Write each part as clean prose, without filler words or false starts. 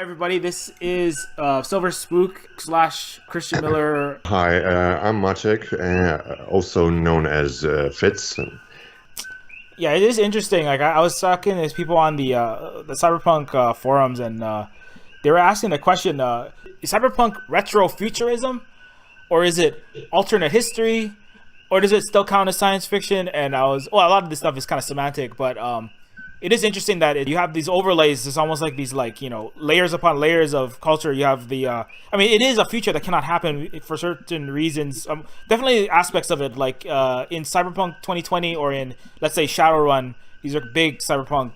Hi, everybody. This is Silver Spook / Christian Miller. Hi, I'm Maciek, also known as Fitz. Yeah, it is interesting. Like I was talking to people on the cyberpunk forums, and they were asking the question: is cyberpunk retrofuturism, or is it alternate history, or does it still count as science fiction? And a lot of this stuff is kind of semantic, but it is interesting that you have these overlays. It's almost like these, layers upon layers of culture. You have it is a future that cannot happen for certain reasons. Definitely aspects of it, like in Cyberpunk 2020 or in, let's say, Shadowrun. These are big cyberpunk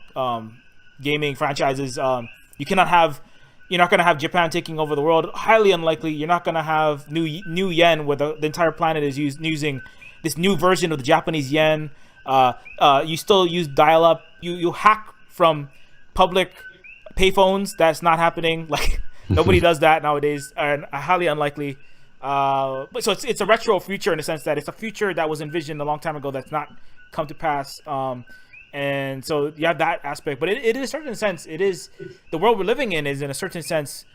gaming franchises. You're not going to have Japan taking over the world. Highly unlikely. You're not going to have new yen, where the entire planet is using this new version of the Japanese yen. You still use dial-up. You hack from public payphones. That's not happening. Like nobody does that nowadays, and highly unlikely. But so it's a retro future in the sense that it's a future that was envisioned a long time ago that's not come to pass. And so you have that aspect. But it in a certain sense, it is the world we're living in is in a certain sense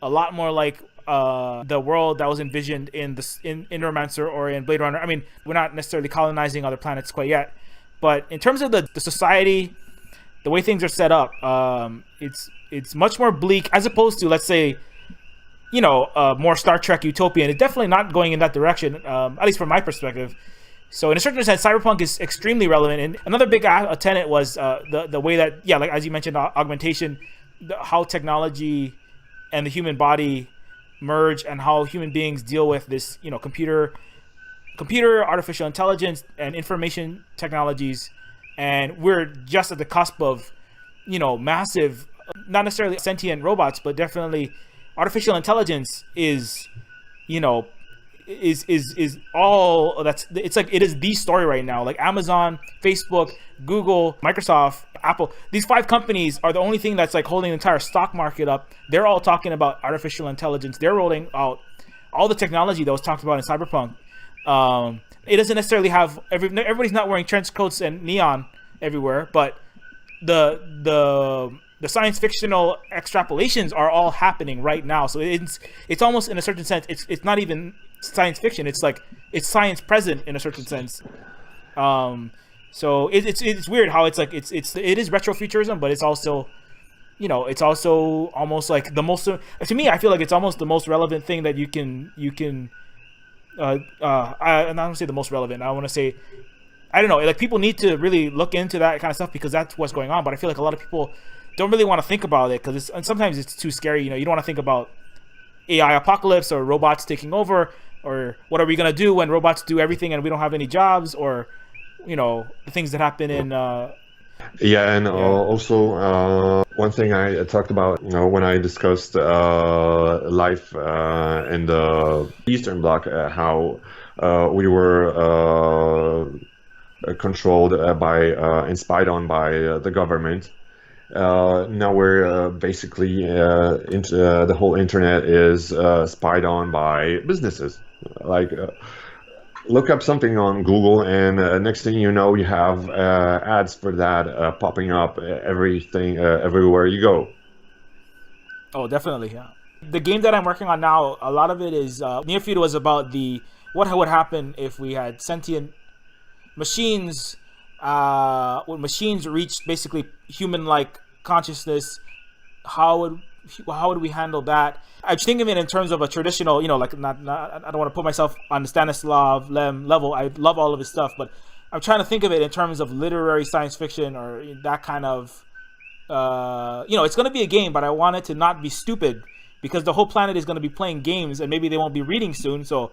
a lot more like the world that was envisioned in Neuromancer or in Blade Runner. I mean, we're not necessarily colonizing other planets quite yet, but in terms of the society, the way things are set up, it's much more bleak as opposed to, let's say, more Star Trek utopian. It's definitely not going in that direction, at least from my perspective. So in a certain sense, cyberpunk is extremely relevant. And another big tenet was the way that, like as you mentioned, augmentation, how technology and the human body merge, and how human beings deal with this, computer, artificial intelligence, and information technologies. And we're just at the cusp of, massive, not necessarily sentient robots, but definitely artificial intelligence is all that's. It's like it is the story right now. Like Amazon, Facebook, Google, Microsoft, Apple. These 5 companies are the only thing that's like holding the entire stock market up. They're all talking about artificial intelligence. They're rolling out all the technology that was talked about in Cyberpunk. It doesn't necessarily have everybody's not wearing trench coats and neon everywhere, but the science fictional extrapolations are all happening right now. So it's almost, in a certain sense, it's not even science fiction. It's like it's science present in a certain sense. So it's weird how it's like it is retrofuturism, but it's also it's also almost like the most, to me, I feel like it's almost the most relevant thing that you can I don't want to say the most relevant. I want to say, I don't know, like people need to really look into that kind of stuff because that's what's going on. But I feel like a lot of people don't really want to think about it because sometimes it's too scary. You don't want to think about AI-pocalypse or robots taking over, or what are we going to do when robots do everything and we don't have any jobs, or the things that happen in also one thing I talked about, when I discussed life in the Eastern Bloc, how we were controlled and spied on by the government. Now we're basically into the whole internet is spied on by businesses. Like look up something on Google, and next thing you know, you have ads for that popping up everywhere you go. Oh, definitely, yeah. The game that I'm working on now, a lot of it is Near Future was about what would happen if we had sentient machines. When machines reached basically human-like consciousness, how would we handle that? I was thinking of it in terms of a traditional, like not I don't want to put myself on the Stanislav Lem level. I love all of his stuff, but I'm trying to think of it in terms of literary science fiction or that kind of. It's going to be a game, but I want it to not be stupid because the whole planet is going to be playing games, and maybe they won't be reading soon. So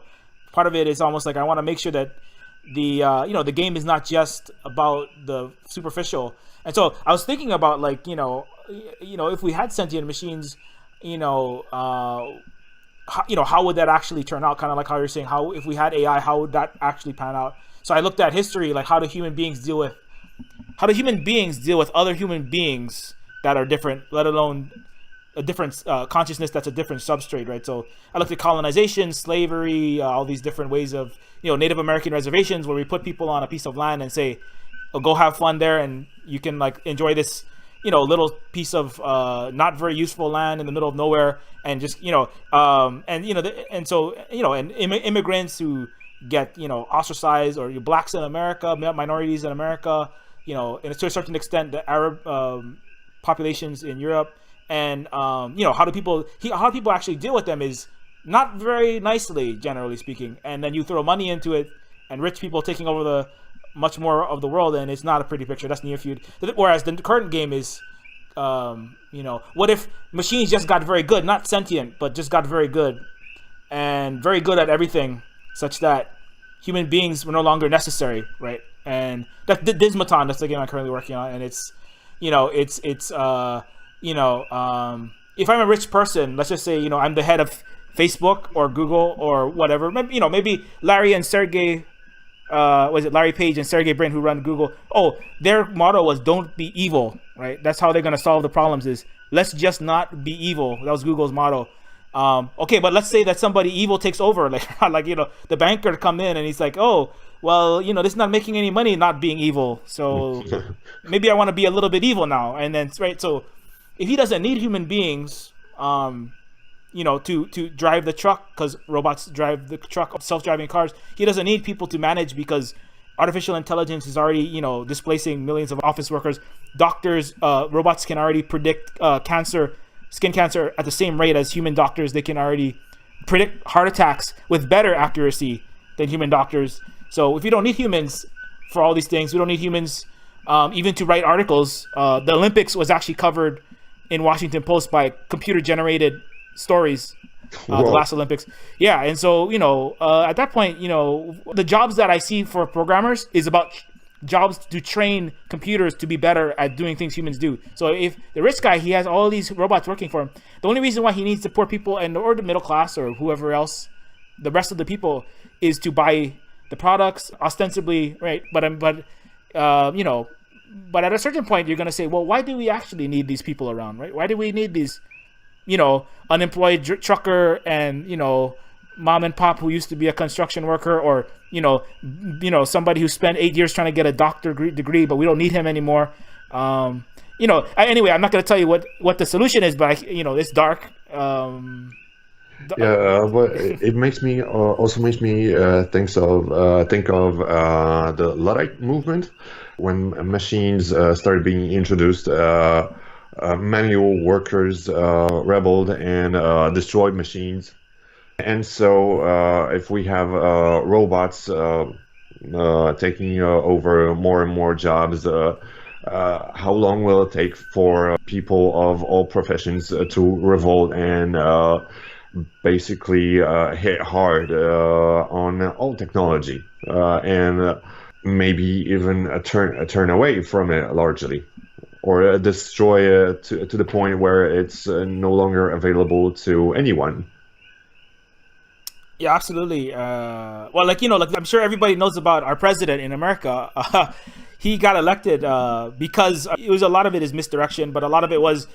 part of it is almost like I want to make sure that the game is not just about the superficial. And so I was thinking about if we had sentient machines, how would that actually turn out? Kind of like how you're saying, how if we had AI, how would that actually pan out? So I looked at history, like how do human beings deal with other human beings that are different, let alone a different consciousness that's a different substrate, right? So I looked at colonization, slavery, all these different ways of, Native American reservations where we put people on a piece of land and say, oh, go have fun there and you can like enjoy this little piece of not very useful land in the middle of nowhere, and just immigrants who get ostracized, or blacks in America, minorities in America, and to a certain extent the Arab populations in Europe, and how do people actually deal with them is not very nicely, generally speaking. And then you throw money into it, and rich people taking over the much more of the world, and it's not a pretty picture. That's near future. Whereas the current game is, what if machines just got very good, not sentient, but just got very good, and very good at everything, such that human beings were no longer necessary, right? And that's Dismaton. That's the game I'm currently working on, and it's, if I'm a rich person, let's just say, I'm the head of Facebook or Google or whatever. Maybe Larry and Sergey, Larry Page and Sergey Brin, who run Google? Oh, their motto was "Don't be evil," right? That's how they're gonna solve the problems. Is let's just not be evil. That was Google's motto. Okay, but let's say that somebody evil takes over, like the banker come in and he's like, oh, well, this is not making any money, not being evil. So maybe I want to be a little bit evil now. And then, right. So if he doesn't need human beings, to drive the truck, because robots drive the truck, self-driving cars, he doesn't need people to manage, because artificial intelligence is already, displacing millions of office workers. Doctors, robots can already predict skin cancer at the same rate as human doctors. They can already predict heart attacks with better accuracy than human doctors. So if you don't need humans for all these things, we don't need humans even to write articles. The Olympics was actually covered in Washington Post by computer-generated stories. The last Olympics. Yeah, and so, at that point, the jobs that I see for programmers is about jobs to train computers to be better at doing things humans do. So if the rich guy, he has all these robots working for him, the only reason why he needs the poor people or the middle class or whoever else, the rest of the people, is to buy the products ostensibly, right? But at a certain point, you're going to say, well, why do we actually need these people around, right? Why do we need these, unemployed trucker and, mom and pop who used to be a construction worker, or somebody who spent 8 years trying to get a doctorate degree, but we don't need him anymore. Anyway, I'm not going to tell you what the solution is, but it's dark. But it makes me think of the Luddite movement, when machines started being introduced. Manual workers rebelled and destroyed machines. And so if we have robots taking over more and more jobs, how long will it take for people of all professions to revolt and basically hit hard on all technology, and maybe even turn away from it largely, or destroy it to the point where it's no longer available to anyone? Yeah, absolutely. I'm sure everybody knows about our president in America. He got elected because a lot of it is misdirection, but a lot of it was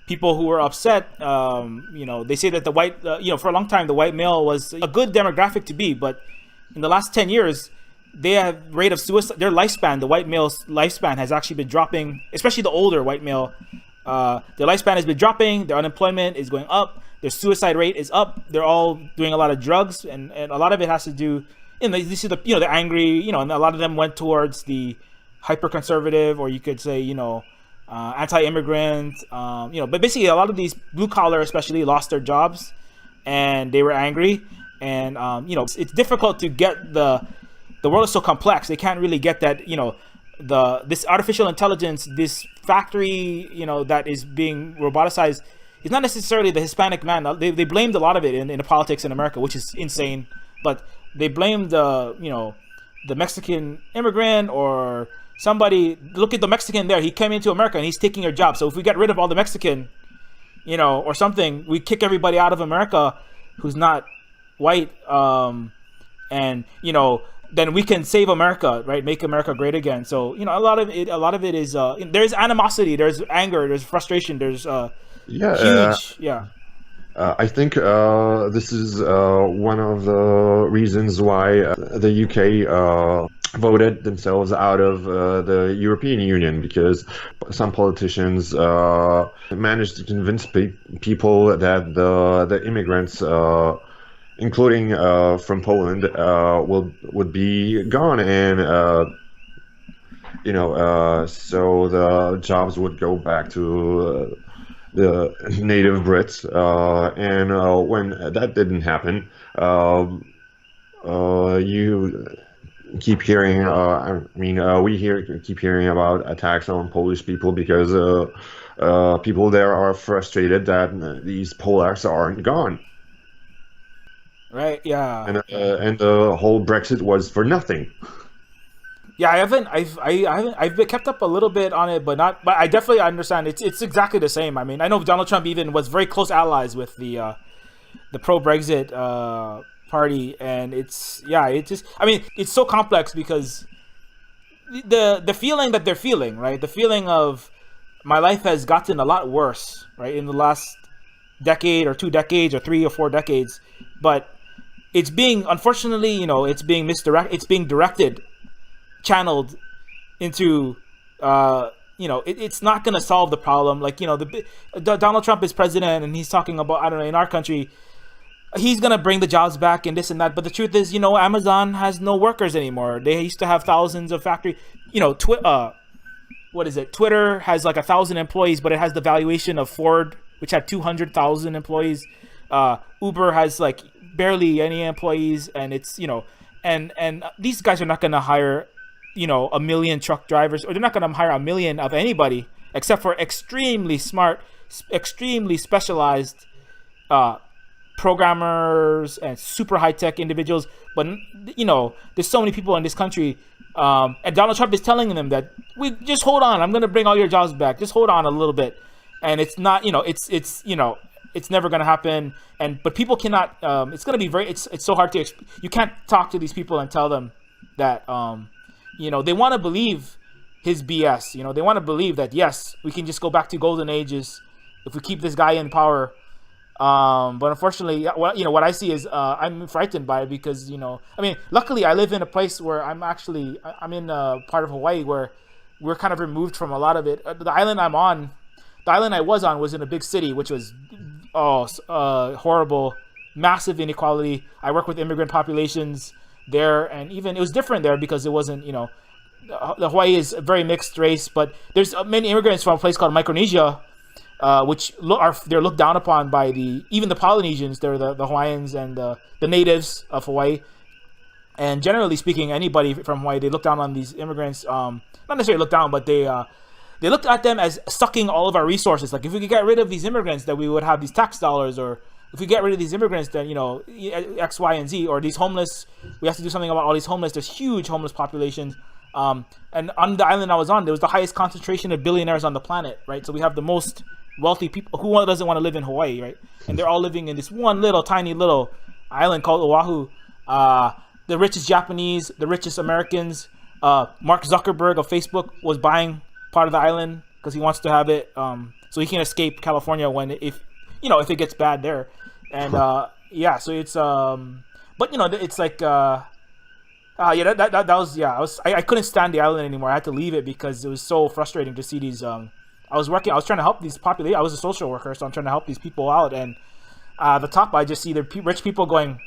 people who were upset. They say that the white, for a long time, the white male was a good demographic to be, but in the last 10 years, their rate of suicide, their lifespan, the white male's lifespan has actually been dropping, especially the older white male. Their lifespan has been dropping, their unemployment is going up, their suicide rate is up, they're all doing a lot of drugs, and a lot of it has to do, you see the angry, and a lot of them went towards the hyper-conservative, or you could say, anti-immigrant, but basically a lot of these blue-collar especially lost their jobs, and they were angry, and, it's difficult to get the world is so complex, they can't really get that, this artificial intelligence, this factory, that is being roboticized, is not necessarily the Hispanic man. They blamed a lot of it in the politics in America, which is insane. But they blamed the Mexican immigrant or somebody. Look at the Mexican there. He came into America and he's taking your job. So if we get rid of all the Mexican, or something, we kick everybody out of America who's not white, and then we can save America, right? Make America great again. So a lot of it is there's animosity, there's anger, there's frustration, there's huge. I think this is one of the reasons why the UK voted themselves out of the European Union because some politicians managed to convince people that the immigrants, including from Poland, would be gone, and so the jobs would go back to the native Brits, and when that didn't happen, you keep hearing. Keep hearing about attacks on Polish people because people there are frustrated that these Polacks aren't gone, Right. Yeah. and the whole Brexit was for nothing. Yeah, I haven't. I've been kept up a little bit on it, but not. But I definitely understand. It's exactly the same. I mean, I know Donald Trump even was very close allies with the pro Brexit party, and it's it just. I mean, it's so complex because the feeling that they're feeling, right? The feeling of my life has gotten a lot worse, right, in the last decade or 2 decades or 3 or 4 decades, but it's being, unfortunately, it's being misdirected. It's being directed, channeled into it's not going to solve the problem. Like, Donald Trump is president and he's talking about, I don't know, in our country he's going to bring the jobs back and this and that, but the truth is, Amazon has no workers anymore. They used to have thousands of factory, Twitter has like 1,000 employees, but it has the valuation of Ford, which had 200,000 employees. Uber has like barely any employees, and it's and these guys are not going to hire 1 million truck drivers, or they're not going to hire 1 million of anybody except for extremely smart, extremely specialized programmers and super high-tech individuals. But there's so many people in this country, and Donald Trump is telling them that we just hold on, I'm going to bring all your jobs back, just hold on a little bit. And it's not, it's never going to happen. But people cannot, it's going to be it's so hard to, you can't talk to these people and tell them that, they want to believe his BS. They want to believe that, yes, we can just go back to golden ages if we keep this guy in power. But unfortunately, what I see is, I'm frightened by it because, luckily I live in a place where I'm in a part of Hawaii where we're kind of removed from a lot of it. The island I was on was in a big city, which was horrible, massive inequality. I work with immigrant populations there, and even it was different there because it wasn't, the Hawaii is a very mixed race, but there's many immigrants from a place called Micronesia, which they're looked down upon by even the Polynesians. They're the Hawaiians and the natives of Hawaii. And generally speaking, anybody from Hawaii, they look down on these immigrants. Not necessarily look down, but they looked at them as sucking all of our resources. Like, if we could get rid of these immigrants, then we would have these tax dollars. Or if we get rid of these immigrants, then, X, Y, and Z. Or these homeless, we have to do something about all these homeless. There's huge homeless populations. And on the island I was on, there was the highest concentration of billionaires on the planet, right? So we have the most wealthy people. Who doesn't want to live in Hawaii, right? And they're all living in this one tiny little island called Oahu. The richest Japanese, the richest Americans. Mark Zuckerberg of Facebook was buying part of the island because he wants to have it, so he can escape California if it gets bad there. And so it's but it's like that was I couldn't stand the island anymore. I had to leave it because it was so frustrating to see these. I was trying to help these population. I was a social worker, so I'm trying to help these people out. And the top, I just see the rich people going,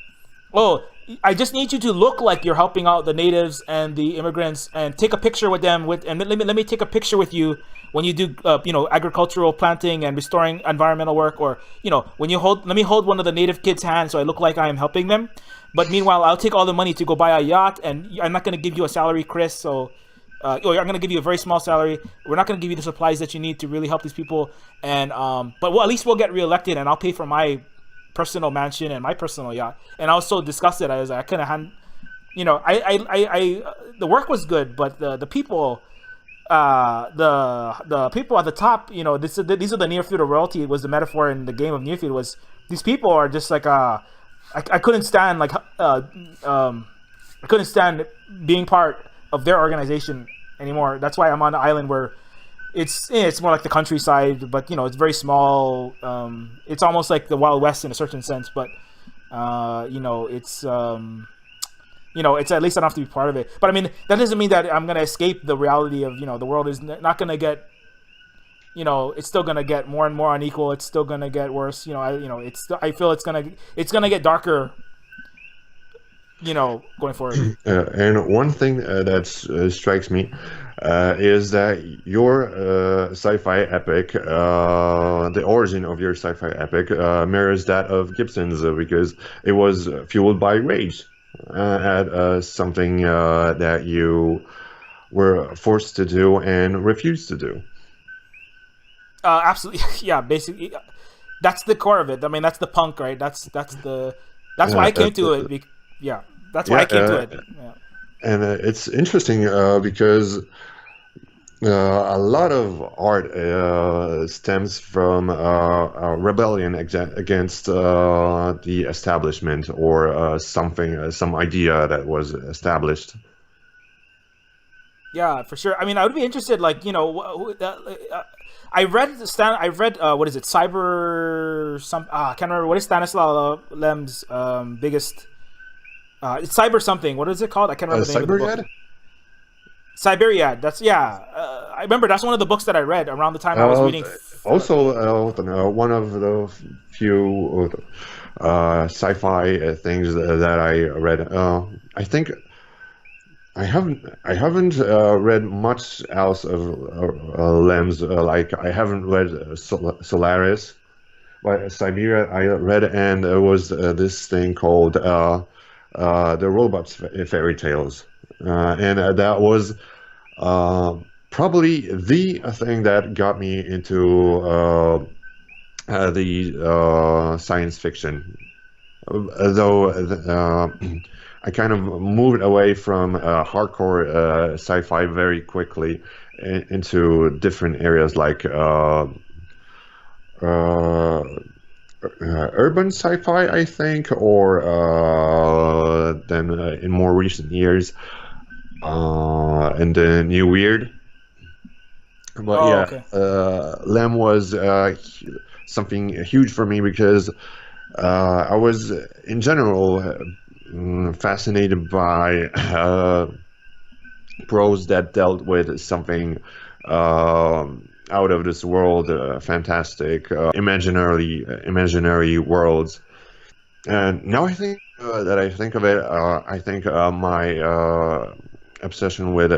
"Oh, I just need you to look like you're helping out the natives and the immigrants, and take a picture with them. And let me take a picture with you when you do, agricultural planting and restoring environmental work, or when you let me hold one of the native kids' hands so I look like I am helping them. But meanwhile, I'll take all the money to go buy a yacht, and I'm not going to give you a salary, Chris. So, I'm going to give you a very small salary. We're not going to give you the supplies that you need to really help these people. And but at least we'll get reelected, and I'll pay for my personal mansion and my personal yacht." And I was so disgusted. I was like, I couldn't hand, the work was good, but the people, the people at the top, these are the near field of royalty. It was the metaphor in the game of near field. Was these people are just like I couldn't stand I couldn't stand being part of their organization anymore. That's why I'm on the island where it's more like the countryside, but it's very small. It's almost like the Wild West in a certain sense, but it's it's at least enough to be part of it. But I mean, that doesn't mean that I'm gonna escape the reality of the world is not gonna get, it's still gonna get more and more unequal. It's still gonna get worse. I feel it's gonna get darker. Going forward. And one thing that strikes me is that your sci-fi epic, the origin of your sci-fi epic, mirrors that of Gibson's because it was fueled by rage at something that you were forced to do and refused to do. Absolutely, yeah. Basically, that's the core of it. I mean, that's the punk, right? That's why I came to it. Yeah, that's why I came to it. Yeah. And it's interesting because a lot of art stems from a rebellion against the establishment or some idea that was established. Yeah, for sure. I mean, I would be interested, like, I read what is it, I can't remember, what is Stanislaw Lem's biggest, it's Cyber something, what is it called? I can't remember the name of the book. Cyberiad, that's, I remember that's one of the books that I read around the time I was reading. Also, one of the few sci-fi things that I read, I think I haven't read much else of Lem's. Like I haven't read Solaris, but Siberia I read, and there was this thing called the Robots Fairy Tales, and that was probably the thing that got me into the science fiction. Though I kind of moved away from hardcore sci-fi very quickly into different areas like urban sci-fi, I think, or then in more recent years, in the New Weird. But okay. Lem was something huge for me because I was, in general, fascinated by prose that dealt with something out of this world, fantastic, imaginary worlds. And now I think that I think of it, I think my obsession with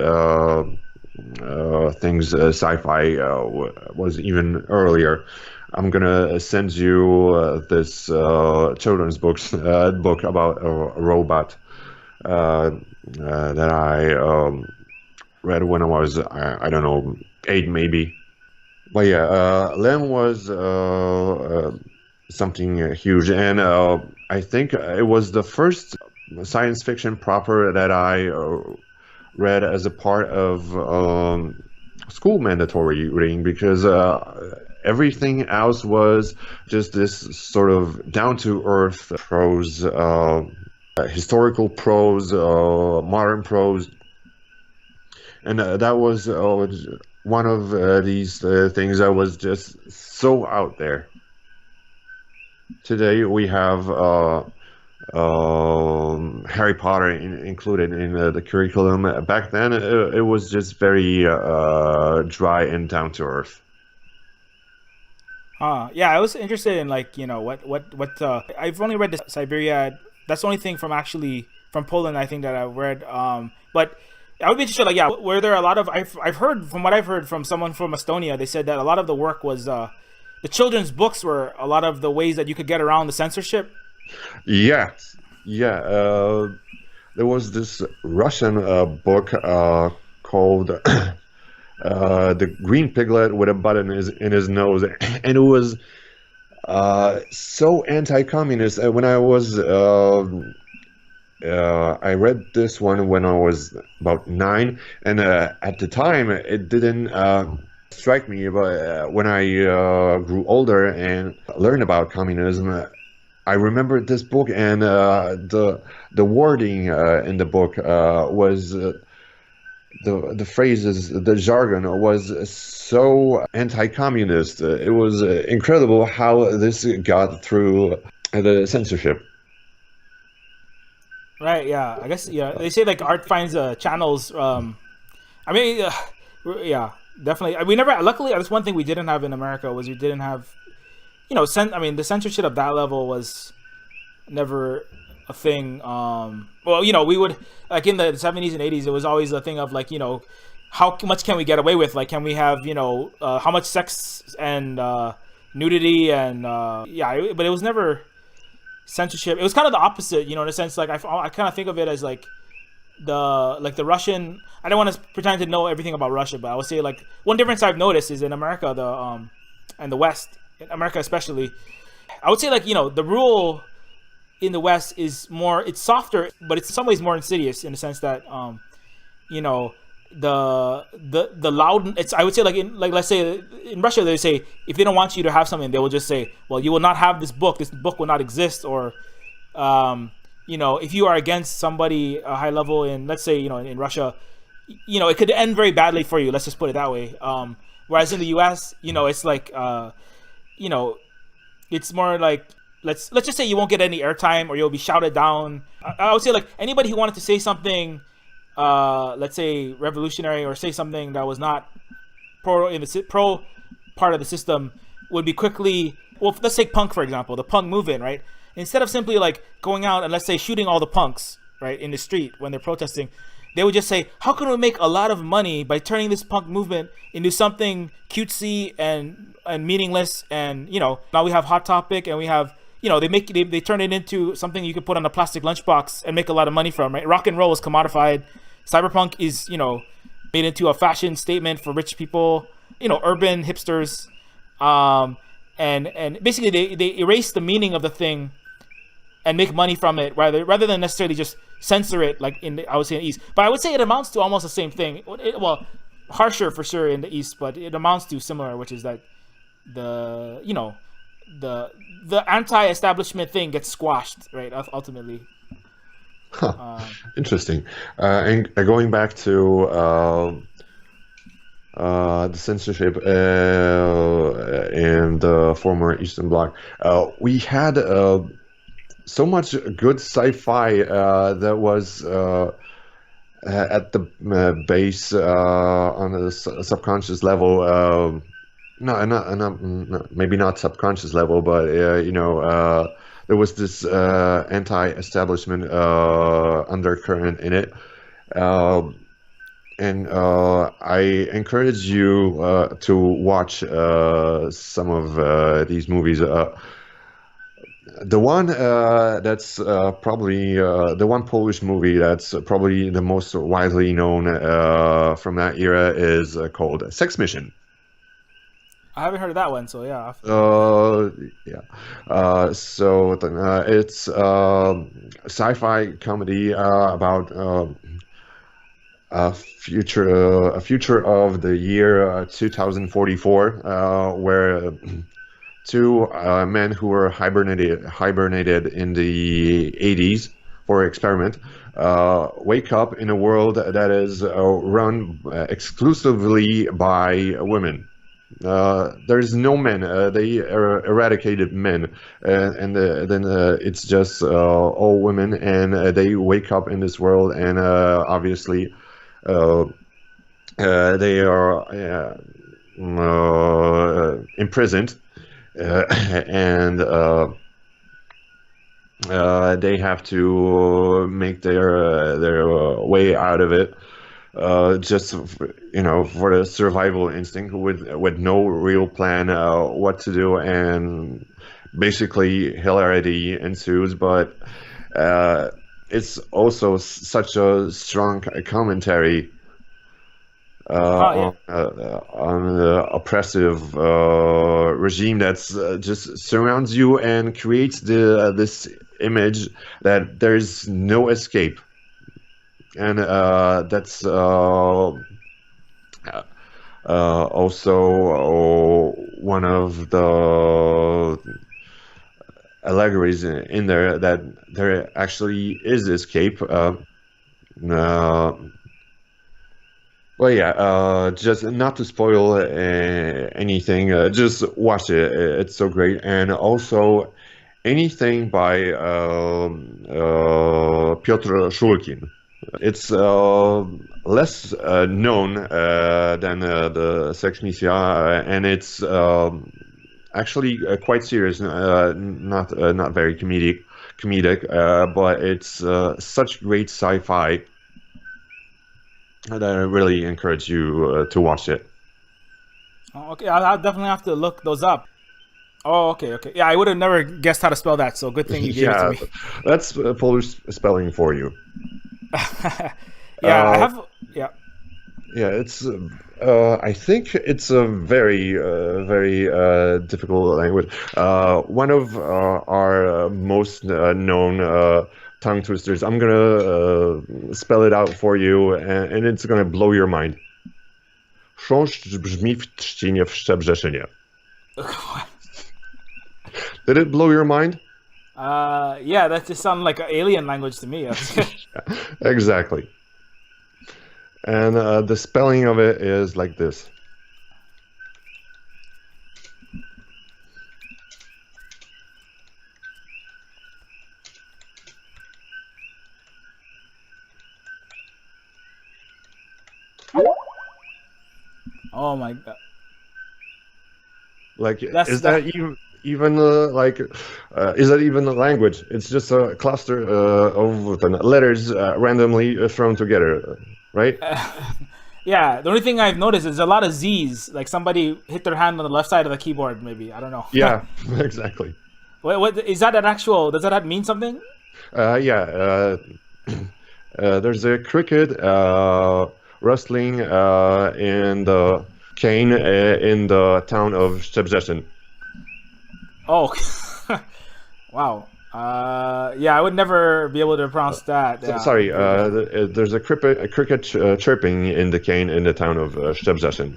things sci-fi was even earlier. I'm gonna send you this children's book about a robot that I read when I was I don't know, 8 maybe. But yeah, Lem was something huge, and I think it was the first science fiction proper that I read as a part of school mandatory reading, because everything else was just this sort of down-to-earth prose, historical prose, modern prose, and that was one of these things that was just so out there. Today we have Harry Potter included in the curriculum. Back then it was just very dry and down-to-earth. Yeah, I was interested in, like, what I've only read the Siberia. That's the only thing from Poland, I think, that I've read. But I would be interested, like, were there a lot of, I've heard, from what I've heard from someone from Estonia, they said that a lot of the work was, the children's books were a lot of the ways that you could get around the censorship. Yeah. There was this Russian book called The Green Piglet with a Bud in his nose, and it was so anti-communist. When I was I read this one when I was about 9, and at the time it didn't strike me, but when I grew older and learned about communism, I remembered this book, and the wording in the book was the phrases, the jargon was so anti-communist. It was incredible how this got through the censorship. Right. Yeah. I guess. Yeah. They say like art finds channels. I mean, yeah, definitely. We never. Luckily, that's one thing we didn't have in America was we didn't have. I mean, the censorship of that level was never a thing. Well, we would like in the 70s and 80s. It was always a thing of like how much can we get away with? Like, can we have how much sex and nudity and but it was never censorship. It was kind of the opposite, in a sense. Like I kind of think of it as like the Russian. I don't want to pretend to know everything about Russia, but I would say like one difference I've noticed is in America, and the West, in America especially, I would say like the rule in the West is more, it's softer, but it's in some ways more insidious in the sense that you know the loud, it's, I would say like let's say in Russia they say if they don't want you to have something, they will just say, well, you will not have this book will not exist, or if you are against somebody a high level in, let's say, in Russia, it could end very badly for you, let's just put it that way. Whereas in the US, it's like it's more like, let's just say you won't get any airtime or you'll be shouted down. I would say like anybody who wanted to say something, let's say revolutionary, or say something that was not pro part of the system, would be quickly, well, let's take punk for example, the punk movement, right? Instead of simply like going out and let's say shooting all the punks right in the street when they're protesting, they would just say, how can we make a lot of money by turning this punk movement into something cutesy and meaningless? And now we have Hot Topic, and we have they turn it into something you could put on a plastic lunchbox and make a lot of money from, right? Rock and roll is commodified. Cyberpunk is made into a fashion statement for rich people, urban hipsters, and basically they erase the meaning of the thing and make money from it, rather than necessarily just censor it like I would say in the East. But I would say it amounts to almost the same thing. Well, harsher for sure in the East, but it amounts to similar, which is that the anti-establishment thing gets squashed, right? Ultimately. Interesting. And going back to the censorship in the former Eastern Bloc, we had so much good sci-fi that was at the base on a subconscious level. No, maybe not subconscious level, but there was this anti-establishment undercurrent in it. And I encourage you to watch some of these movies. The one that's probably the one Polish movie that's probably the most widely known from that era is called Sex Mission. I haven't heard of that one, so yeah. Yeah. So it's sci-fi comedy about a future of the year 2044, where two men who were hibernated in the 80s for experiment wake up in a world that is run exclusively by women. There's no men. They eradicated men, and then it's just all women, and they wake up in this world, and obviously they are imprisoned, and they have to make their way out of it. Just for the survival instinct, with no real plan what to do, and basically hilarity ensues. But it's also such a strong commentary on the oppressive regime that's just surrounds you and creates this image that there's no escape. And that's also one of the allegories in there, that there actually is escape. Well, yeah, just not to spoil anything, just watch it. It's so great. And also, anything by Piotr Shulkin. It's less known than the Sex Misia, and it's actually quite serious. Not very comedic, but it's such great sci-fi that I really encourage you to watch it. Oh, okay, I'll definitely have to look those up. Oh, okay. Yeah, I would have never guessed how to spell that, so good thing you gave it to me. That's Polish spelling for you. Yeah, I have. Yeah. Yeah, it's. I think it's a very, very difficult language. One of our most known tongue twisters. I'm gonna spell it out for you, and it's gonna blow your mind. Chrząszcz brzmi w trzcinie w Szczebrzeszynie. Did it blow your mind? Yeah, that just sounded like an alien language to me. Exactly. And the spelling of it is like this. Oh my god. Like, is that even is that even a language? It's just a cluster of letters randomly thrown together, right? Yeah, the only thing I've noticed is a lot of Z's. Like somebody hit their hand on the left side of the keyboard, maybe. I don't know. Yeah, exactly. What is that an actual? Does that mean something? Yeah. There's a cricket rustling in the cane in the town of Szczebrzeszyn. Oh, wow. Yeah, I would never be able to pronounce that. Yeah. Sorry, there's a cricket chirping in the cane in the town of Szczebrzeszyn.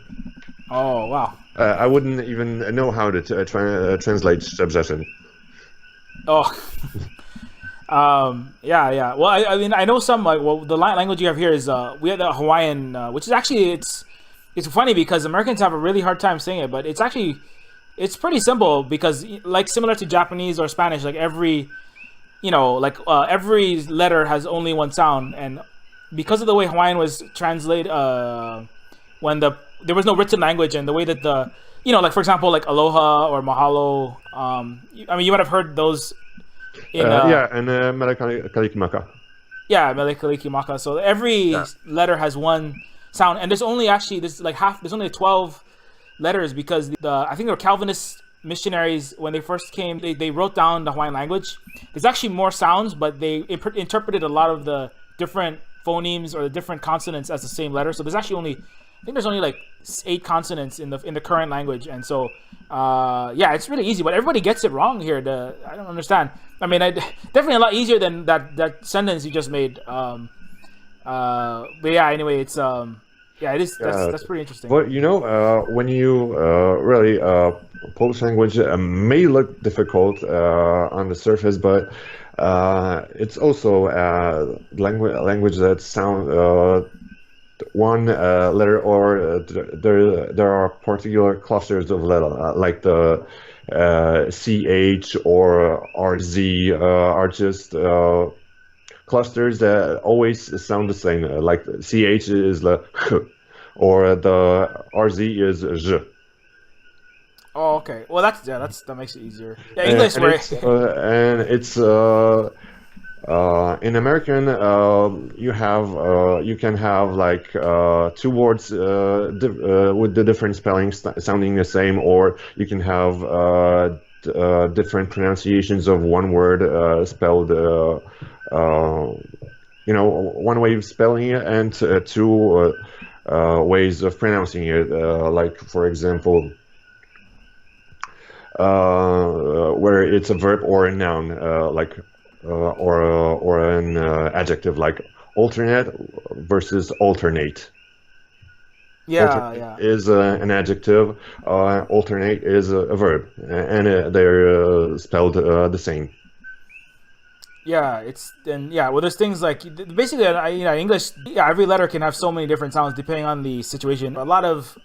Oh, wow. I wouldn't even know how to translate Szczebrzeszyn. Oh. Yeah. Well, I mean, I know some, like, well, the language you have here is, we have the Hawaiian, which is actually, it's funny because Americans have a really hard time saying it, but it's pretty simple because, like, similar to Japanese or Spanish, like every letter has only one sound, and because of the way Hawaiian was translated, when there was no written language, and the way that like, for example, like aloha or mahalo, I mean, you might have heard those. And mele kalikimaka. Yeah, mele kalikimaka. So every letter has one sound, and there's only 12 letters because I think they were Calvinist missionaries when they first came. They wrote down the Hawaiian language. There's actually more sounds, but they interpreted a lot of the different phonemes or the different consonants as the same letter. So there's actually only like 8 consonants in the current language, and so it's really easy. But everybody gets it wrong here. I don't understand. I mean, definitely a lot easier than that sentence you just made. But yeah, anyway, it's it is. That's pretty interesting. But when you really Polish language may look difficult on the surface, but it's also a language that sound one letter, or there are particular clusters of letter like the CH or RZ are just clusters that always sound the same. Like CH is the H, or the RZ is J. Oh, okay. Well, that makes it easier. Yeah, English, and it's in American, you can have like 2 words with the different spellings sounding the same, or you can have different pronunciations of one word spelled one way of spelling it, and 2 ways of pronouncing it. Like, for example, where it's a verb or a noun, or an adjective, like alternate versus alternate. Yeah. Is an adjective. Alternate is a verb, and they're spelled the same. Yeah, well, there's things like basically, English. Yeah, every letter can have so many different sounds depending on the situation. A lot of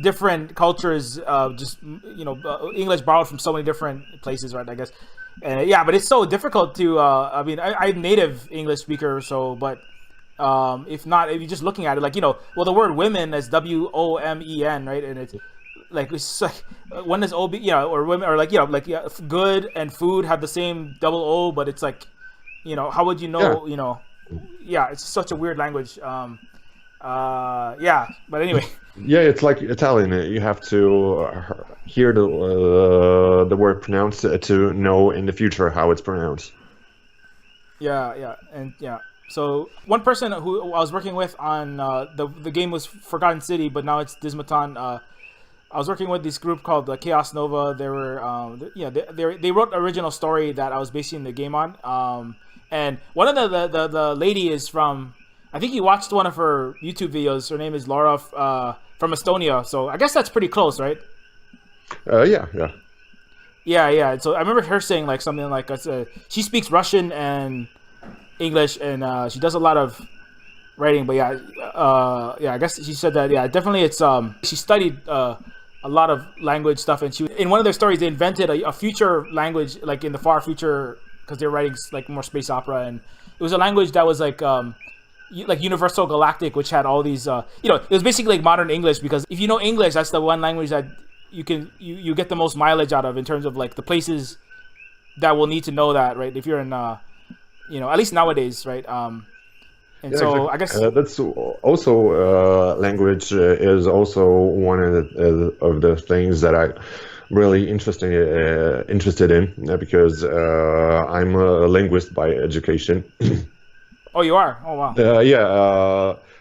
different cultures, just English borrowed from so many different places, right? I guess, and but it's so difficult to. I mean, I'm native English speaker, so but if you're just looking at it, like well, the word women is women, right? And it's like when does O be, or women, or good and food have the same double O, but it's like, how would you know, it's such a weird language. But anyway. Yeah, it's like Italian. You have to hear the word pronounced to know in the future how it's pronounced. So one person who I was working with on the game was Forgotten City, but now it's Dismaton. I was working with this group called the Chaos Nova. They were, they wrote the original story that I was basing the game on. And one of the lady is from, I think you watched one of her YouTube videos. Her name is Laura from Estonia. So I guess that's pretty close, right? Yeah. So I remember her saying like something like, she speaks Russian and English, and she does a lot of writing. But I guess she said that definitely it's she studied a lot of language stuff, and in one of their stories they invented a future language, like in the far future, because they're writing like more space opera, and it was a language that was like Universal Galactic, which had all these it was basically like modern English, because if you know English, that's the one language that you can get the most mileage out of in terms of like the places that will need to know that, right? If you're in at least nowadays, right? And yeah, so exactly. I guess that's also language is also one of the things that I really interested in, because I'm a linguist by education. Oh, you are? Oh, wow.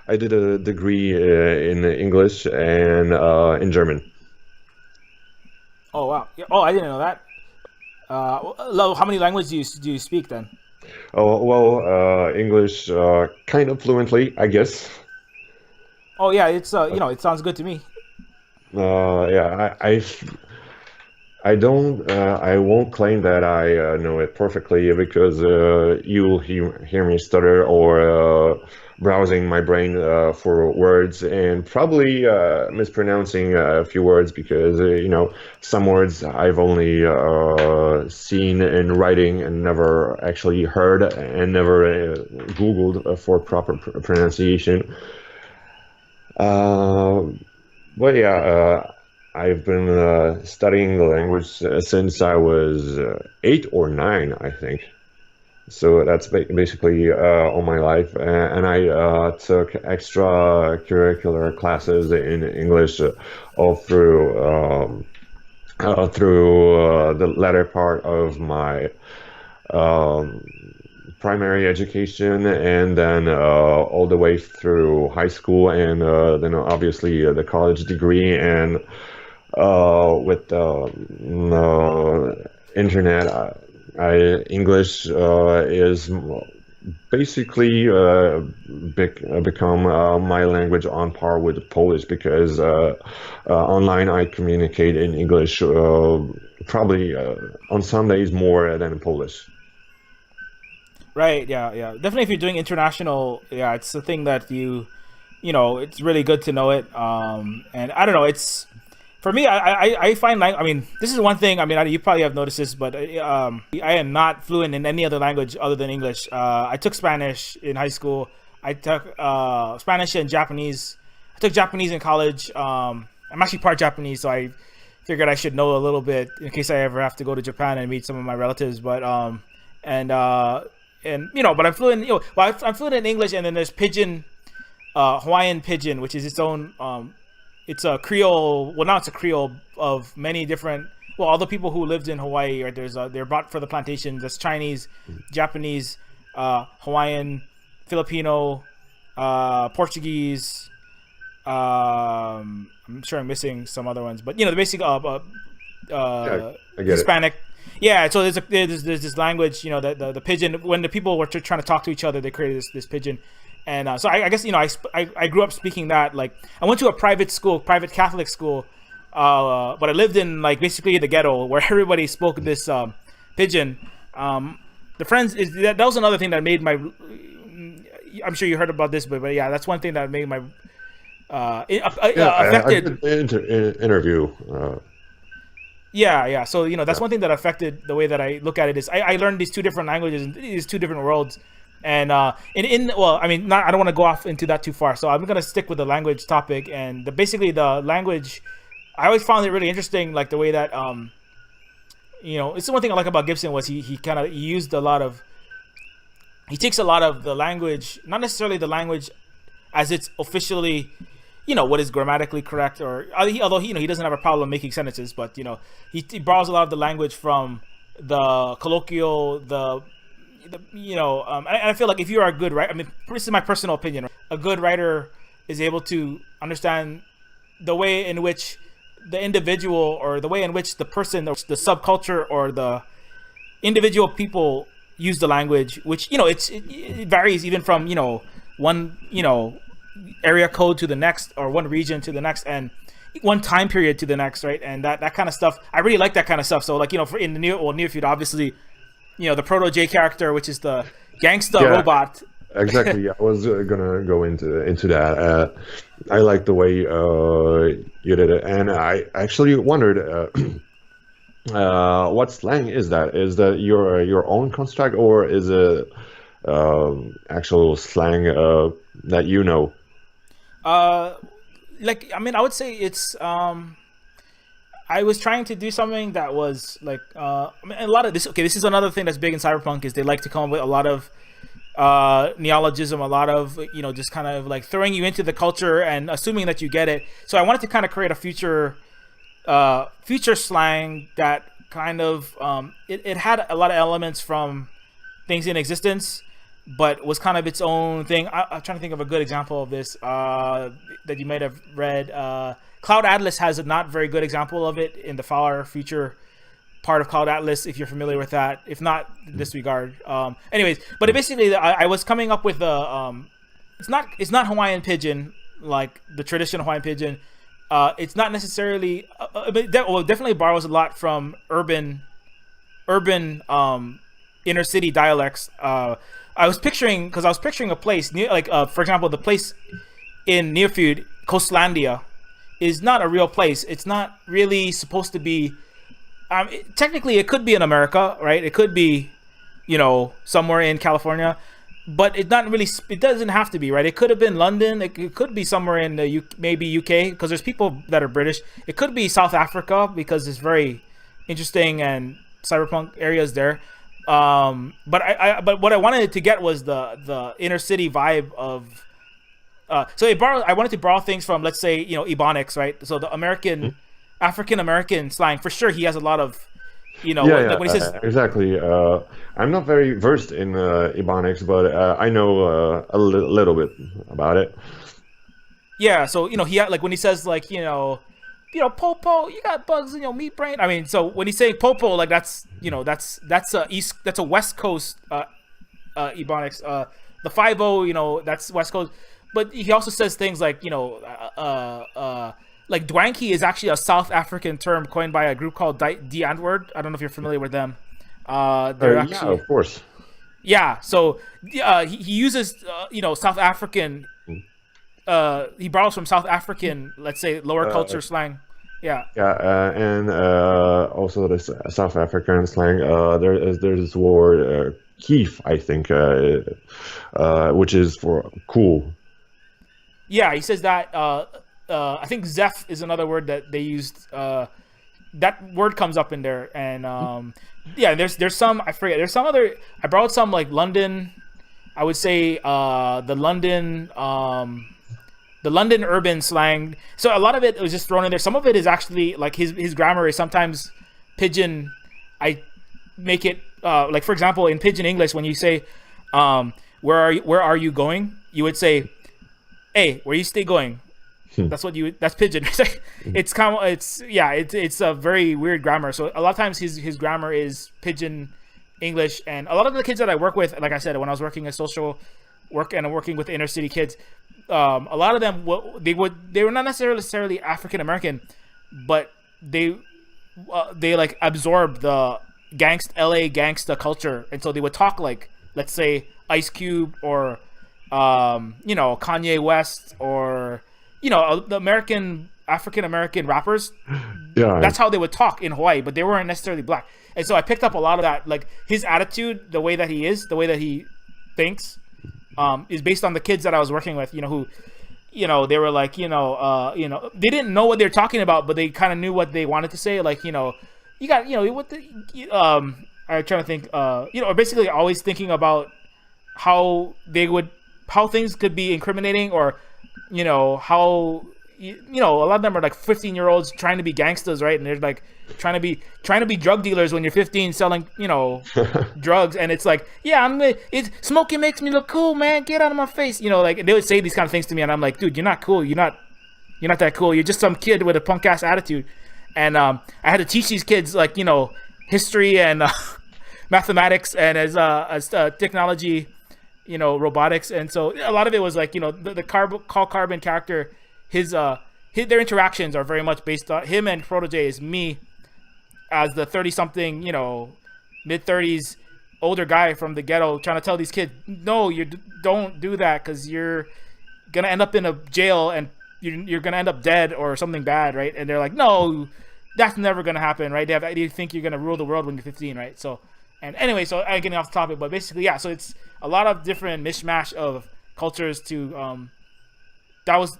I did a degree in English and in German. Oh, wow. Oh, I didn't know that. How many languages do you speak then? Oh, well, English kind of fluently, I guess. Oh, yeah, it's it sounds good to me. I won't claim that I know it perfectly, because you'll hear me stutter or browsing my brain for words, and probably mispronouncing a few words, because some words I've only seen in writing and never actually heard, and never Googled for proper pronunciation. But yeah, I've been studying the language since I was 8 or 9, I think. So that's basically all my life, and I took extracurricular classes in English all through the latter part of my primary education, and then all the way through high school, and then obviously the college degree. And with the internet, English is basically become my language on par with Polish, because online I communicate in English probably on some days more than in Polish. Right. Yeah. Definitely, if you're doing international, it's the thing that it's really good to know it. And I don't know, it's. For me, I find this is one thing. You probably have noticed this, but I am not fluent in any other language other than English. I took Spanish in high school. I took Spanish and Japanese. I took Japanese in college. I'm actually part Japanese, so I figured I should know a little bit in case I ever have to go to Japan and meet some of my relatives. But but I'm fluent. I'm fluent in English, and then there's Pidgin, Hawaiian Pidgin, which is its own. It's a Creole. Well, now it's a Creole of many different. Well, all the people who lived in Hawaii, right? They're brought for the plantations. That's Chinese, Japanese, Hawaiian, Filipino, Portuguese. I'm sure I'm missing some other ones, but the basic Hispanic. Yeah, so there's this language, the Pidgin. When the people were trying to talk to each other, they created this Pidgin. And so I guess I grew up speaking that. Like, I went to a private Catholic school, but I lived in basically the ghetto where everybody spoke this Pidgin. The friends that was another thing that made my. I'm sure you heard about this, but yeah, that's one thing that made Yeah, I affected. did interview. Yeah. So that's Yeah. one thing that affected the way that I look at it. Is I learned these two different languages in these two different worlds, and in well, I mean, not I don't want to go off into that too far. So I'm gonna stick with the language topic, and basically the language. I always found it really interesting, like the way that it's the one thing I like about Gibson was he kind of used a lot of he takes a lot of the language, not necessarily the language as it's officially, what is grammatically correct, or although he doesn't have a problem making sentences, but he borrows a lot of the language from the colloquial, and I feel like if you are a good writer, I mean, this is my personal opinion, right? A good writer is able to understand the way in which the individual, or the way in which the person, or the subculture, or the individual people use the language, which it varies even from one area code to the next, or one region to the next, and one time period to the next, right? And that kind of stuff, I really like that kind of stuff. So like for in the near future, obviously, the Proto J character, which is the gangsta robot. Exactly. Yeah, I was gonna go into that. I like the way you did it, and I actually wondered what slang is that? Is that your own construct, or is it actual slang that you know? Like, I mean, I would say it's I was trying to do something that was like I mean, a lot of this. Okay, this is another thing that's big in cyberpunk, is they like to come up with a lot of neologism, a lot of just kind of like throwing you into the culture and assuming that you get it. So I wanted to kind of create a future slang that kind of it had a lot of elements from things in existence, but was kind of its own thing. I'm trying to think of a good example of this that you might have read. Cloud Atlas has a not very good example of it in the far future part of Cloud Atlas, if you're familiar with that. If not, disregard. Anyways, but basically, I was coming up with it's not Hawaiian pidgin, like the traditional Hawaiian pidgin. It's not necessarily, but definitely borrows a lot from urban inner city dialects. I was picturing a place near, like for example, the place in Nearfield, Coastlandia, is not a real place. It's not really supposed to be. Technically, it could be in America, right? It could be, somewhere in California, but it not really. It doesn't have to be, right? It could have been London. It could be somewhere in the maybe UK, because there's people that are British. It could be South Africa, because it's very interesting and cyberpunk areas there. But what I wanted to get was the inner city vibe of. So I wanted to borrow things from, let's say, Ebonics, right? So the African American slang, for sure, he has a lot of, Yeah, when he says exactly. I'm not very versed in Ebonics, but I know a little bit about it. yeah. So he had, like, when he says, like, Popo, you got bugs in your meat brain. I mean, so when he's saying Popo, like, that's that's a West Coast Ebonics. The 5-0, that's West Coast. But he also says things like, like dwanky is actually a South African term coined by a group called Die Antwoord. I don't know if you're familiar with them. They're actually, yeah, of course. Yeah, so he uses South African. He borrows from South African, let's say, lower culture slang. Yeah. Yeah, and also this South African slang. There's this word "keef," I think, which is for cool. Yeah, he says that. I think Zeph is another word that they used. That word comes up in there, and yeah, there's some, I forget. There's some other. I borrowed some, like, London. I would say the London urban slang. So a lot of it was just thrown in there. Some of it is actually, like, his grammar is sometimes pidgin. I make it like, for example, in pidgin English, when you say where are you going, you would say, hey, where you stay going. That's pidgin. It's a very weird grammar. So a lot of times his grammar is pidgin English, and a lot of the kids that I work with, like I said, when I was working as social work and working with inner city kids, a lot of them they were not necessarily African American, but they like absorbed the LA gangsta culture, and so they would talk like, let's say, Ice Cube, or Kanye West, or the African American rappers, Yeah. that's how they would talk in Hawaii, but they weren't necessarily black. And so I picked up a lot of that, like his attitude, the way that he is, the way that he thinks, is based on the kids that I was working with, who, they were like, they didn't know what they're talking about, but they kind of knew what they wanted to say. Like, you got, what the, I'm trying to think, basically always thinking about how things could be incriminating, or, how, a lot of them are like 15-year-olds trying to be gangsters, right? And they're like trying to be drug dealers when you're 15 selling, drugs. And it's like, yeah, smoking makes me look cool, man. Get out of my face. Like they would say these kind of things to me, and I'm like, dude, you're not cool. You're not that cool. You're just some kid with a punk ass attitude. And I had to teach these kids like, history and mathematics and as technology, robotics. And so a lot of it was like, the Call Carbon character, their interactions are very much based on him, and Protege is me as the 30-something, mid-30s older guy from the ghetto trying to tell these kids, no, you don't do that, because you're gonna end up in a jail and you're gonna end up dead or something bad, right? And they're like, no, that's never gonna happen, right? They think you're gonna rule the world when you're 15, right? So, and anyway, so I'm getting off the topic, but basically, yeah. So it's a lot of different mishmash of cultures to that was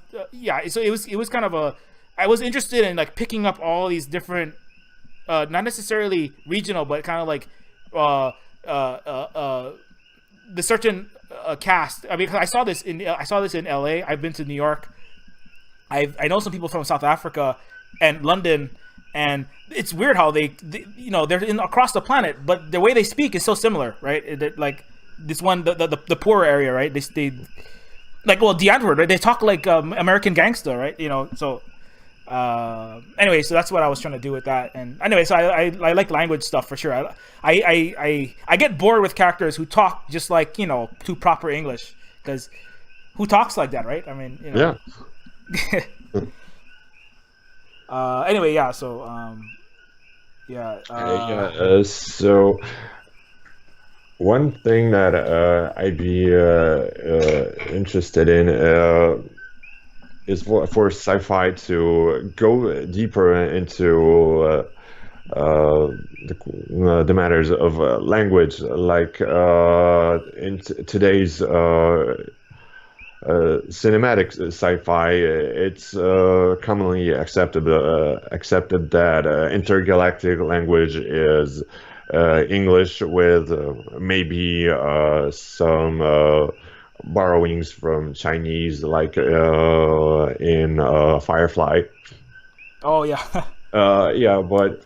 so it was kind of I was interested in like picking up all these different not necessarily regional, but kind of like the certain cast. I mean, 'cause I saw this in LA. I've been to New York. I know some people from South Africa and London, and it's weird how they're across the planet, but the way they speak is so similar, right? Like this one, the poorer area, right? They like, well, the Antwerp, right? They talk like American gangster, right? So anyway, so that's what I was trying to do with that. And anyway, so I like language stuff for sure. I get bored with characters who talk just like, too proper English, because who talks like that, right? I mean, Yeah. Anyway, yeah. So so one thing that I'd be interested in is for sci-fi to go deeper into the matters of language, like in today's cinematic sci-fi. It's commonly accepted that intergalactic language is English with maybe some borrowings from Chinese, like in Firefly. Oh yeah. Yeah, but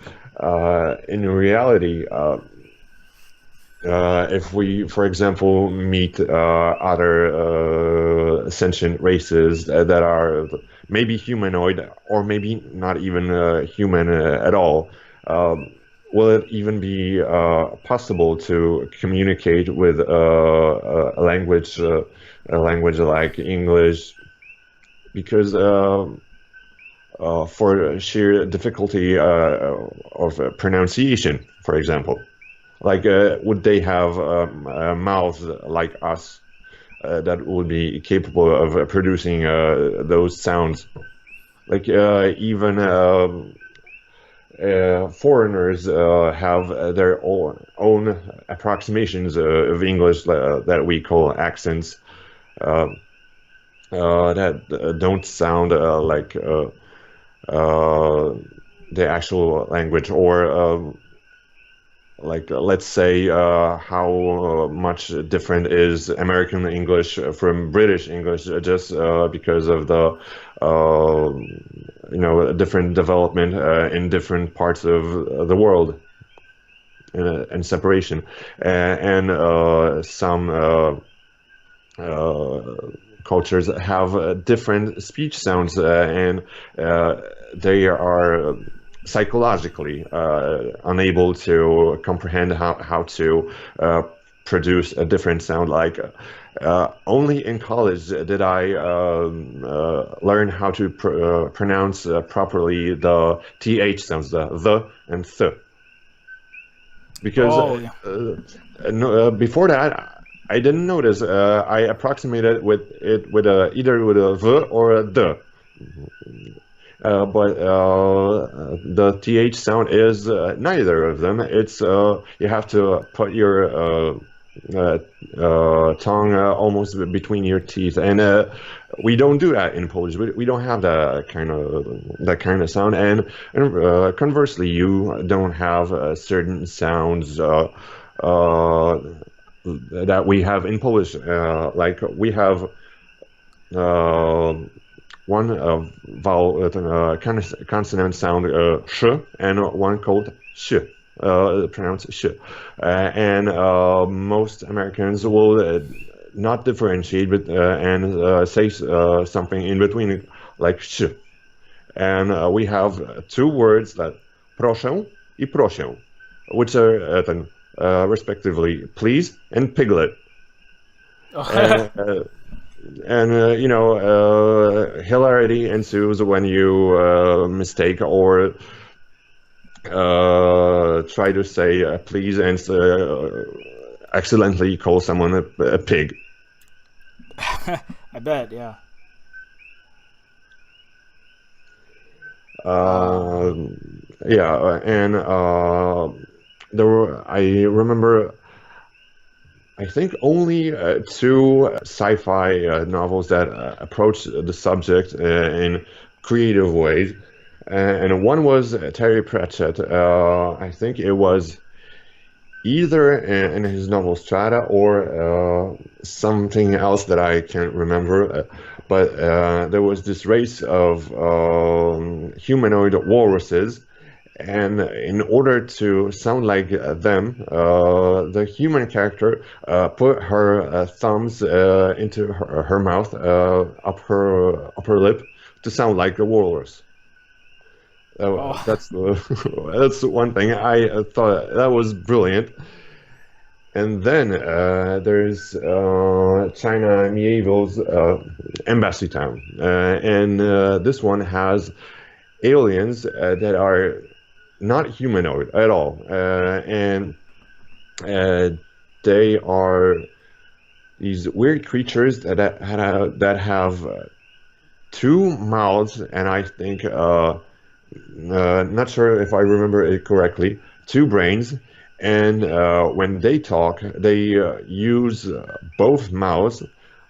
in reality, if we, for example, meet other sentient races that are maybe humanoid or maybe not even human at all, will it even be possible to communicate with a language like English? Because for sheer difficulty of pronunciation, for example, like would they have mouths like us that would be capable of producing those sounds? Like even foreigners have their own approximations of English that we call accents, that don't sound like the actual language, or like let's say how much different is American English from British English, just because of the different development in different parts of the world, and separation, and some cultures have different speech sounds, and they are psychologically unable to comprehend how to produce a different sound. Like only in college did I learn how to pronounce properly the th sounds, the and th, because before that I didn't notice. I approximated with either with a v or a d. but the th sound is neither of them. It's you have to put your tongue almost between your teeth, and we don't do that in Polish. We don't have that kind of sound, and conversely, you don't have certain sounds that we have in Polish. Like we have uh, one vowel consonant sound sh, and one called sh, pronounced sh, and most Americans will not differentiate, but and say something in between, like sh. And we have two words that proszę I proszę, which are respectively please and piglet. And, hilarity ensues when you mistake or try to say please and accidentally call someone a pig. I bet, yeah. Yeah, and I remember, I think only two sci-fi novels that approach the subject in creative ways, and one was Terry Pratchett. I think it was either in his novel Strata or something else that I can't remember. But there was this race of humanoid walruses, and in order to sound like them, the human character put her thumbs into her mouth, up her upper lip, to sound like a walrus. Oh. That's that's one thing I thought that was brilliant. And then there's China Medieval's Embassy Town, and this one has aliens that are not humanoid at all, and they are these weird creatures that have two mouths, and I think not sure if I remember it correctly, two brains. And when they talk, they use both mouths,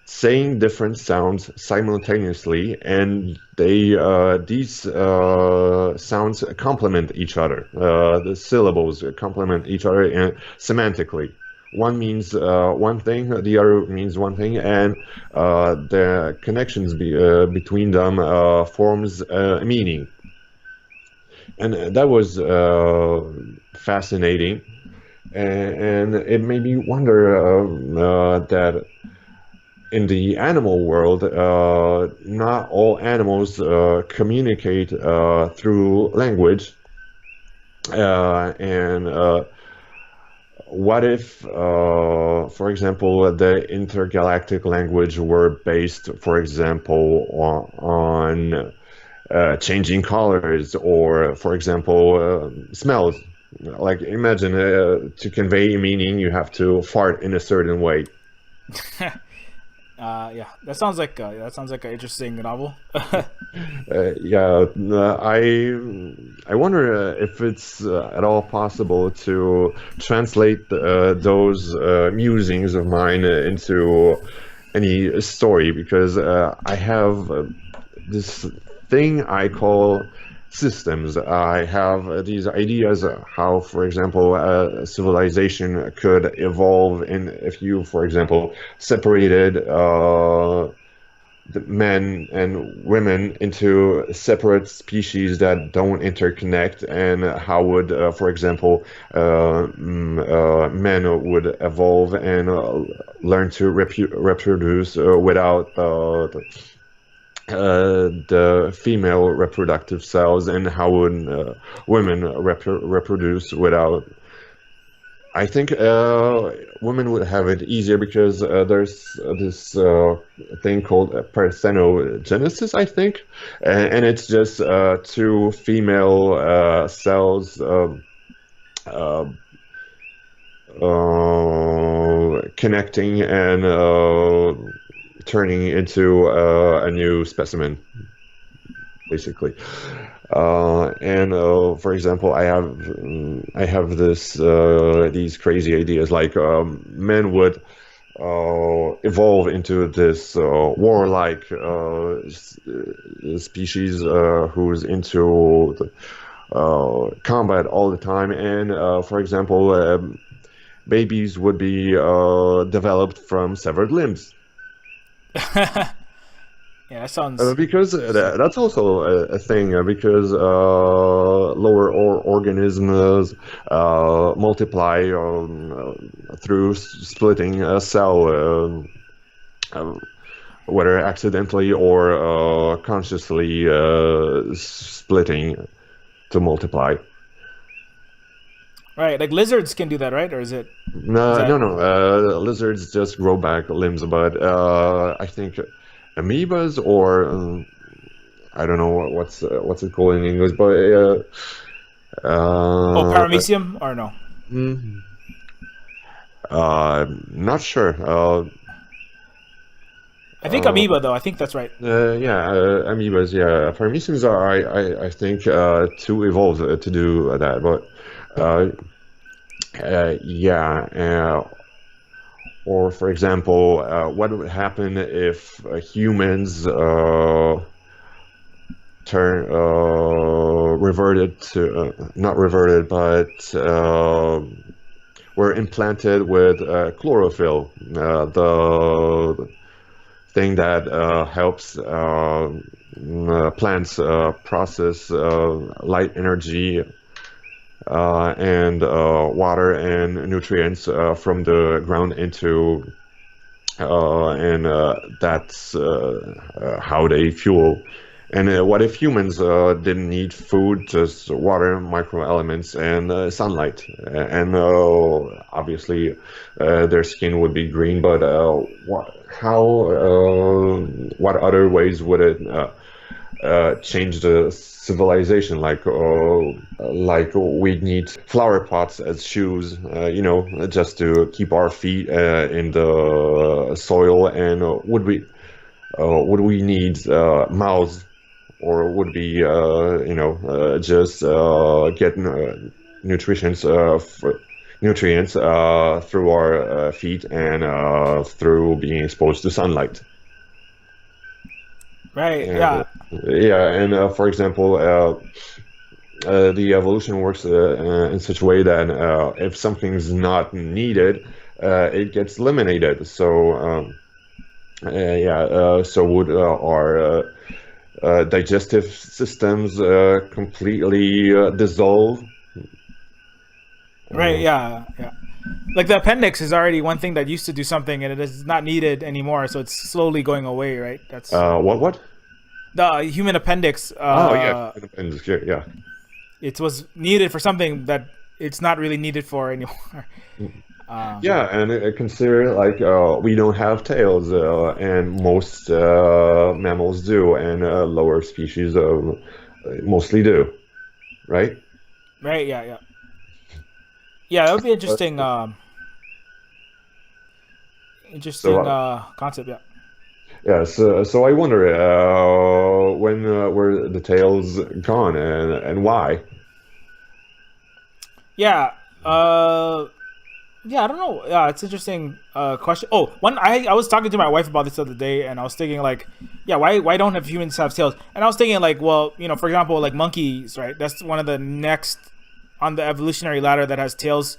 saying different sounds simultaneously, and these sounds complement each other. The syllables complement each other semantically. One means one thing, the other means one thing, and the connections between them forms a meaning. And that was fascinating. And it made me wonder that in the animal world, not all animals communicate through language. And what if, for example, the intergalactic language were based, for example, on changing colors, or, for example, smells? Like, imagine to convey meaning, you have to fart in a certain way. Yeah, that sounds like an interesting novel. Yeah, I wonder if it's at all possible to translate those musings of mine into any story, because I have this thing I call systems. I have these ideas of how, for example, civilization could evolve if you, for example, separated the men and women into separate species that don't interconnect, and how would, for example, men would evolve and learn to reproduce without the female reproductive cells, and how would women reproduce without. I think women would have it easier, because there's this thing called parthenogenesis, I think, and it's just two female cells connecting and turning into a new specimen. basically. And for example, I have this these crazy ideas like men would evolve into this warlike species who's into combat all the time, and for example, babies would be developed from severed limbs. Yeah, that sounds Because interesting. that's also a thing, because lower organisms multiply through splitting a cell, uh, whether accidentally or consciously splitting to multiply. Right, like lizards can do that, right? Or is No, no, that no. Lizards just grow back limbs, but I think amoebas or I don't know what's it called in English, but oh, uh, paramecium or no? mm, not sure. I think Uh, amoeba though. I think that's right. yeah, amoebas. Yeah, parameciums are I think too evolved to do that, but uh, yeah. Or for example, what would happen if humans turn reverted to not reverted, but were implanted with chlorophyll, the thing that helps plants process light energy and water and nutrients from the ground into and that's how they fuel. And what if humans didn't need food, just water, microelements, and sunlight? And obviously, their skin would be green. But what other ways would it change the civilization? Like we need flower pots as shoes, just to keep our feet in the soil. And would we need mouths, or would we, just get nutrients through our feet and through being exposed to sunlight? Right. And Yeah. yeah, and for example, the evolution works in such a way that if something's not needed, it gets eliminated. So so would our digestive systems completely dissolve? Right. Uh, Yeah. Yeah. Like the appendix is already one thing that used to do something, and it is not needed anymore. So it's slowly going away. Right. That's what? the human appendix. Oh yeah, and yeah. It was needed for something that it's not really needed for anymore. Yeah, and consider like we don't have tails, and most mammals do, and lower species mostly do, right? Right. Yeah. Yeah. Yeah. That would be But, interesting. so Interesting concept. Yeah. yeah, so I wonder when were the tails gone, and why? Yeah. Yeah, I don't know. Yeah, it's interesting question. Oh, one I was talking to my wife about this the other day, and I was thinking like, yeah, why don't have humans have tails? And I was thinking like, well, for example, like monkeys, right? That's one of the next on the evolutionary ladder that has tails.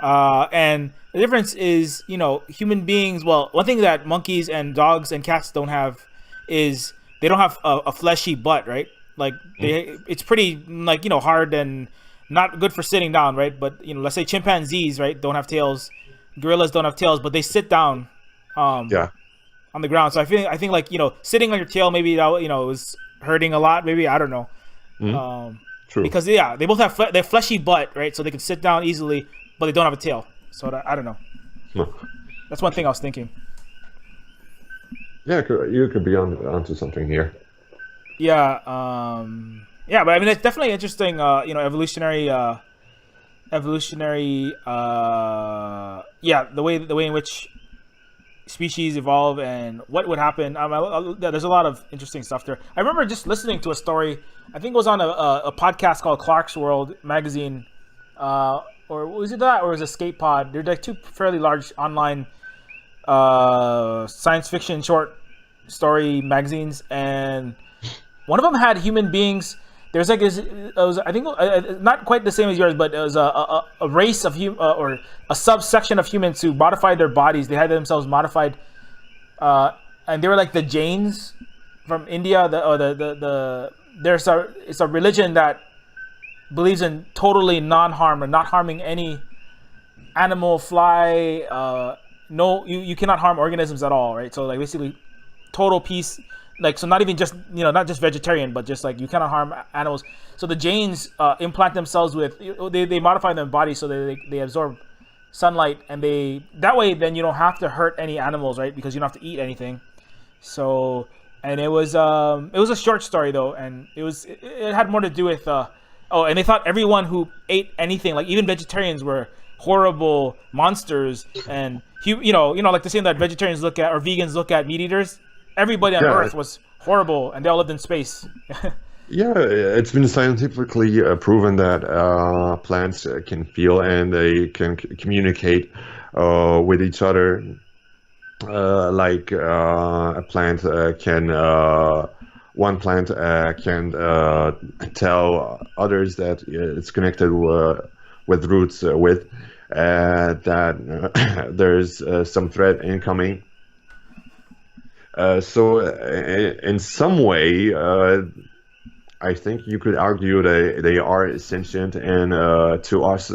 And the difference is, human beings. Well, one thing that monkeys and dogs and cats don't have is they don't have a fleshy butt, right? Like it's pretty like hard and not good for sitting down, right? But let's say chimpanzees, right, don't have tails. Gorillas don't have tails, but they sit down Yeah, on the ground. So I think like sitting on your tail maybe that was hurting a lot. Maybe I don't know. hmm, Um, true. because yeah, they both have their fleshy butt, right? So they can sit down easily, but they don't have a tail. So I don't know. Huh. That's one thing I was thinking. Yeah, you could be onto something here. Yeah. Yeah, but I mean it's definitely interesting. Evolutionary. Yeah, the way in which species evolve and what would happen. There's a lot of interesting stuff there. I remember just listening to a story. I think it was on a podcast called Clark's World magazine, or was it that, or was it Escape Pod? They're like two fairly large online science fiction short story magazines, and one of them had human beings. There's like I think not quite the same as yours, but it was a race of or a subsection of humans who modified their bodies. They had themselves modified, and they were like the Jains from India. It's a religion that believes in totally non-harm or not harming any animal, fly. No, you cannot harm organisms at all, right? So like basically, total peace. Like, so not even just, not just vegetarian, but just like you cannot harm animals. So the Jains implant themselves with, they modify their bodies so that they absorb sunlight, and that way then you don't have to hurt any animals, right? Because you don't have to eat anything. So, and it was a short story though, and it had more to do with and they thought everyone who ate anything, like even vegetarians, were horrible monsters, and like the same that vegetarians look at or vegans look at meat eaters. Everybody on Earth was horrible, and they all lived in space. Yeah, it's been scientifically proven that plants can feel and they can communicate with each other. Like a plant one plant can tell others that it's connected with roots that there's some threat incoming. So in some way, I think you could argue that they are sentient, and to us,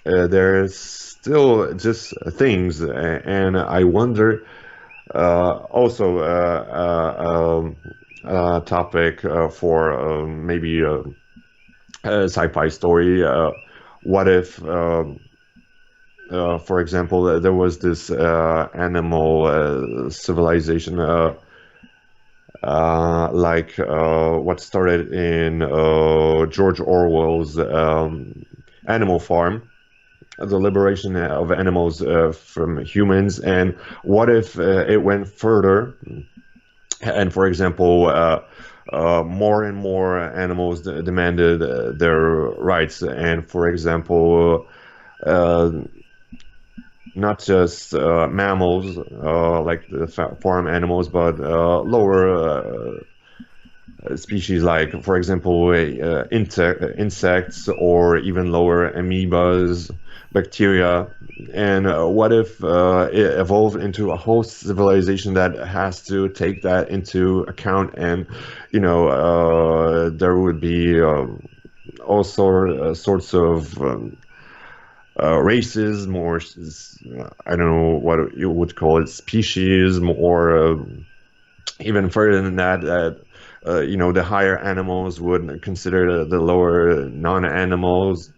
there's still just things, and I wonder. Also, a topic for maybe a sci-fi story. What if? For example, there was this animal civilization, like what started in George Orwell's Animal Farm, the liberation of animals from humans. And what if it went further? And for example, more and more animals demanded their rights. And for example, not just mammals like the farm animals, but lower species, like for example insects, or even lower amoebas, bacteria. And what if it evolved into a whole civilization that has to take that into account? And there would be all sorts of races, more, I don't know what you would call it, species, or even further than that, the higher animals would consider the lower non-animals.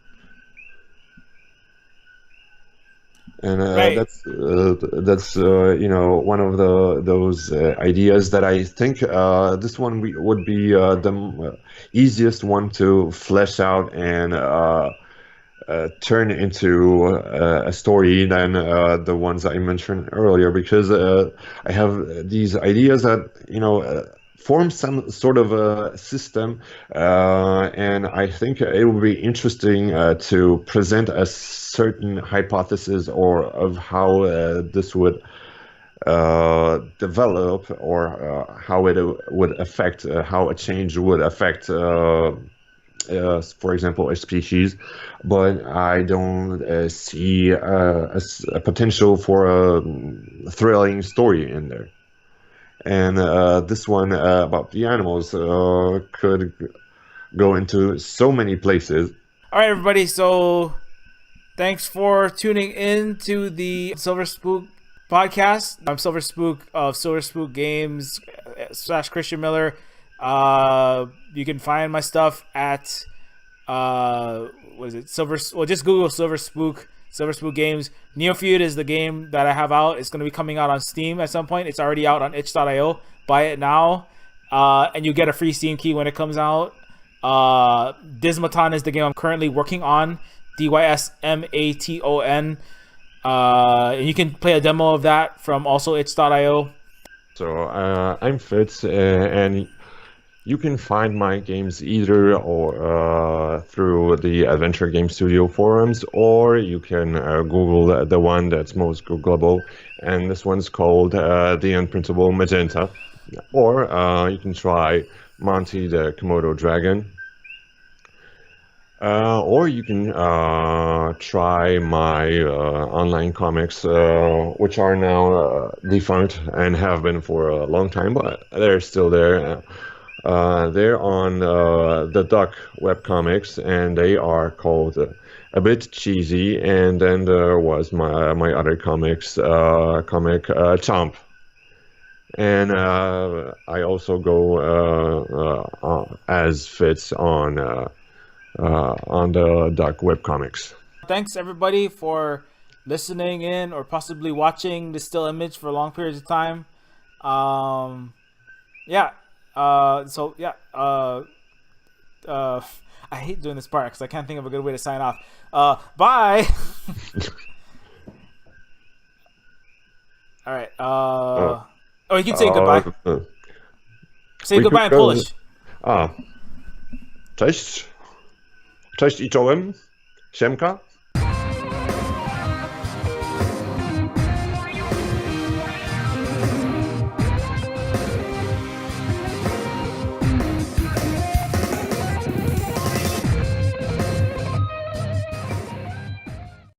And Right. that's one of those ideas that I think this one would be the easiest one to flesh out and turn into a story than the ones I mentioned earlier, because I have these ideas that form some sort of a system, and I think it would be interesting to present a certain hypothesis or of how this would develop, or how it would affect, how a change would affect for example, a species. But I don't see a potential for a thrilling story in there. And this one about the animals could go into so many places. All right, everybody. So thanks for tuning in to the Silver Spook podcast. I'm Silver Spook of Silver Spook Games / Christian Miller. You can find my stuff at what is it? Just Google Silver Spook Games. Neofeud is the game that I have out. It's going to be coming out on Steam at some point. It's already out on itch.io. Buy it now, and you get a free Steam key when it comes out. Dysmaton is the game I'm currently working on. Dysmaton. And you can play a demo of that from also its.io. So I'm Fitz, and you can find my games either or through the Adventure Game Studio forums, or you can Google the one that's most Googleable, and this one's called The Unprintable Magenta. Or you can try Monty the Komodo Dragon. Or you can try my online comics, which are now defunct and have been for a long time, but they're still there. They're on the Duck webcomics, and they are called A Bit Cheesy. And then there was my other comic Chomp. And I also go as Fitz on the Duck webcomics. Thanks everybody for listening in or possibly watching the still image for long periods of time. Yeah. I hate doing this part because I can't think of a good way to sign off. Bye. All right. You can say goodbye. Say goodbye in Polish. Cześć. Cześć i czołem. Siemka.